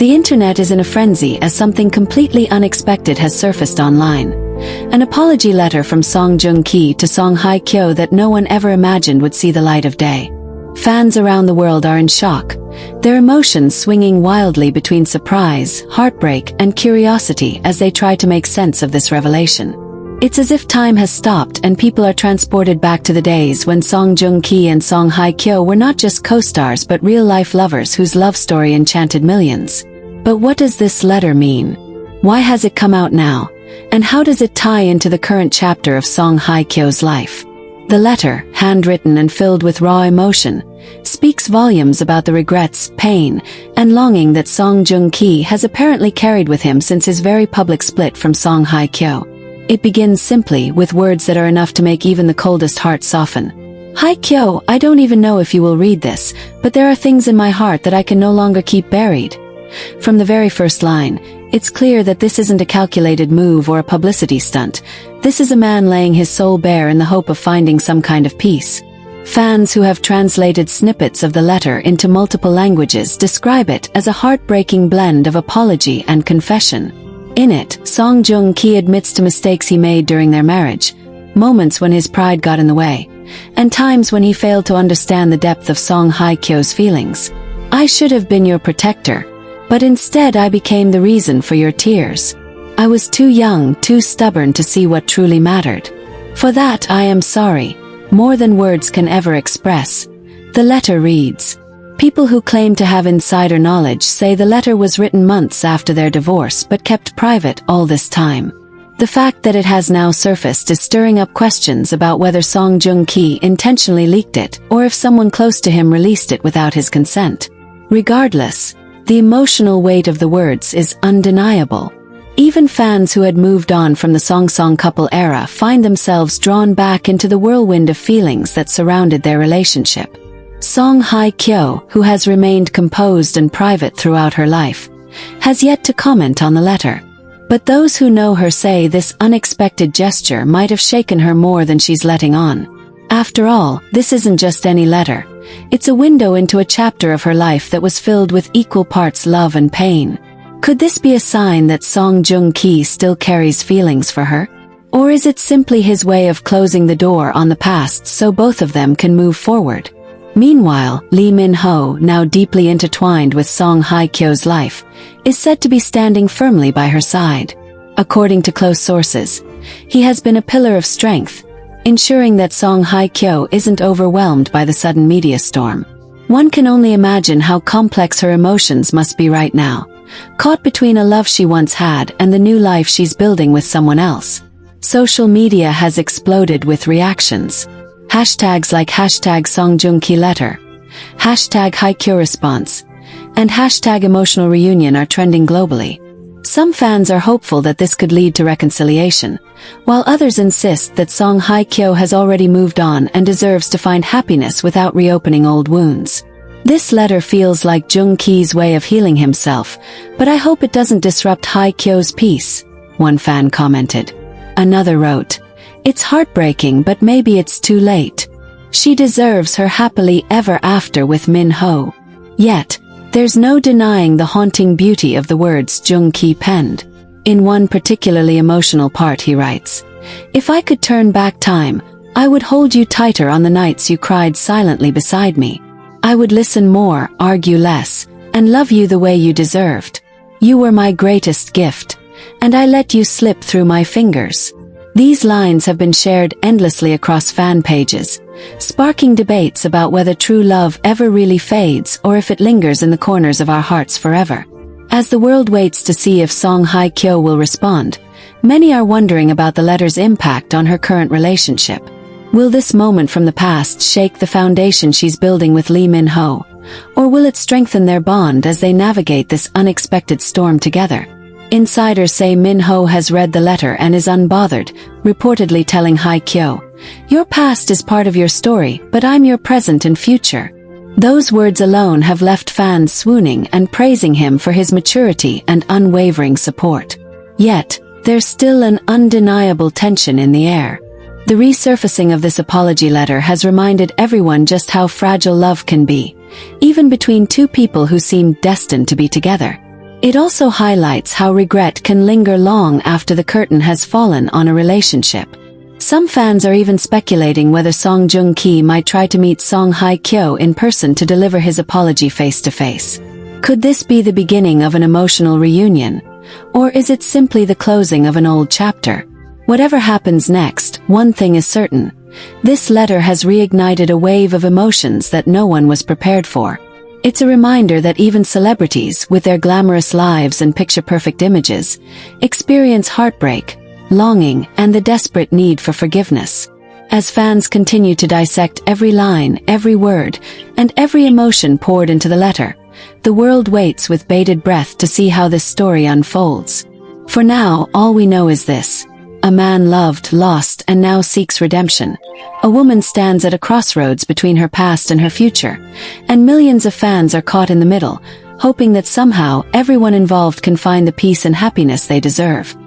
The internet is in a frenzy as something completely unexpected has surfaced online. An apology letter from Song Joong-ki to Song Hye Kyo that no one ever imagined would see the light of day. Fans around the world are in shock, their emotions swinging wildly between surprise, heartbreak, and curiosity as they try to make sense of this revelation. It's as if time has stopped and people are transported back to the days when Song Joong-ki and Song Hye Kyo were not just co-stars but real-life lovers whose love story enchanted millions. But what does this letter mean? Why has it come out now? And how does it tie into the current chapter of Song Hye Kyo's life? The letter, handwritten and filled with raw emotion, speaks volumes about the regrets, pain, and longing that Song Joong-ki has apparently carried with him since his very public split from Song Hye Kyo. It begins simply with words that are enough to make even the coldest heart soften. Hye Kyo, I don't even know if you will read this, but there are things in my heart that I can no longer keep buried. From the very first line, it's clear that this isn't a calculated move or a publicity stunt. This is a man laying his soul bare in the hope of finding some kind of peace. Fans who have translated snippets of the letter into multiple languages describe it as a heartbreaking blend of apology and confession. In it, Song Joong-ki admits to mistakes he made during their marriage, moments when his pride got in the way, and times when he failed to understand the depth of Song Hye Kyo's feelings. I should have been your protector, but instead I became the reason for your tears. I was too young, too stubborn to see what truly mattered. For that I am sorry, more than words can ever express. The letter reads. People who claim to have insider knowledge say the letter was written months after their divorce but kept private all this time. The fact that it has now surfaced is stirring up questions about whether Song Joong-ki intentionally leaked it or if someone close to him released it without his consent. Regardless, the emotional weight of the words is undeniable. Even fans who had moved on from the Song couple era find themselves drawn back into the whirlwind of feelings that surrounded their relationship. Song Hye Kyo, who has remained composed and private throughout her life, has yet to comment on the letter. But those who know her say this unexpected gesture might have shaken her more than she's letting on. After all, this isn't just any letter. It's a window into a chapter of her life that was filled with equal parts love and pain. Could this be a sign that Song Joong-ki still carries feelings for her? Or is it simply his way of closing the door on the past so both of them can move forward? Meanwhile, Lee Min-ho, now deeply intertwined with Song Hye Kyo's life, is said to be standing firmly by her side. According to close sources, he has been a pillar of strength, ensuring that Song Hye Kyo isn't overwhelmed by the sudden media storm. One can only imagine how complex her emotions must be right now, caught between a love she once had and the new life she's building with someone else. Social media has exploded with reactions. Hashtags like hashtag Song Joong-ki letter, hashtag Hye Kyo response, and hashtag emotional reunion are trending globally. Some fans are hopeful that this could lead to reconciliation, while others insist that Song Hye Kyo has already moved on and deserves to find happiness without reopening old wounds. This letter feels like Joong-ki's way of healing himself, but I hope it doesn't disrupt Hye Kyo's peace, one fan commented. Another wrote, "It's heartbreaking, but maybe it's too late. She deserves her happily ever after with Min-ho." Yet, there's no denying the haunting beauty of the words Joong-ki penned. In one particularly emotional part he writes, "If I could turn back time, I would hold you tighter on the nights you cried silently beside me. I would listen more, argue less, and love you the way you deserved. You were my greatest gift, and I let you slip through my fingers." These lines have been shared endlessly across fan pages, sparking debates about whether true love ever really fades or if it lingers in the corners of our hearts forever. As the world waits to see if Song Hye Kyo will respond, many are wondering about the letter's impact on her current relationship. Will this moment from the past shake the foundation she's building with Lee Min-ho, or will it strengthen their bond as they navigate this unexpected storm together? Insiders say Min-ho has read the letter and is unbothered, reportedly telling Hye Kyo, "Your past is part of your story, but I'm your present and future." Those words alone have left fans swooning and praising him for his maturity and unwavering support. Yet, there's still an undeniable tension in the air. The resurfacing of this apology letter has reminded everyone just how fragile love can be, even between two people who seem destined to be together. It also highlights how regret can linger long after the curtain has fallen on a relationship. Some fans are even speculating whether Song Joong Ki might try to meet Song Hye Kyo in person to deliver his apology face-to-face. Could this be the beginning of an emotional reunion? Or is it simply the closing of an old chapter? Whatever happens next, one thing is certain. This letter has reignited a wave of emotions that no one was prepared for. It's a reminder that even celebrities, with their glamorous lives and picture-perfect images, experience heartbreak, longing, and the desperate need for forgiveness. As fans continue to dissect every line, every word, and every emotion poured into the letter, the world waits with bated breath to see how this story unfolds. For now, all we know is this. A man loved, lost, and now seeks redemption. A woman stands at a crossroads between her past and her future, and millions of fans are caught in the middle, hoping that somehow everyone involved can find the peace and happiness they deserve.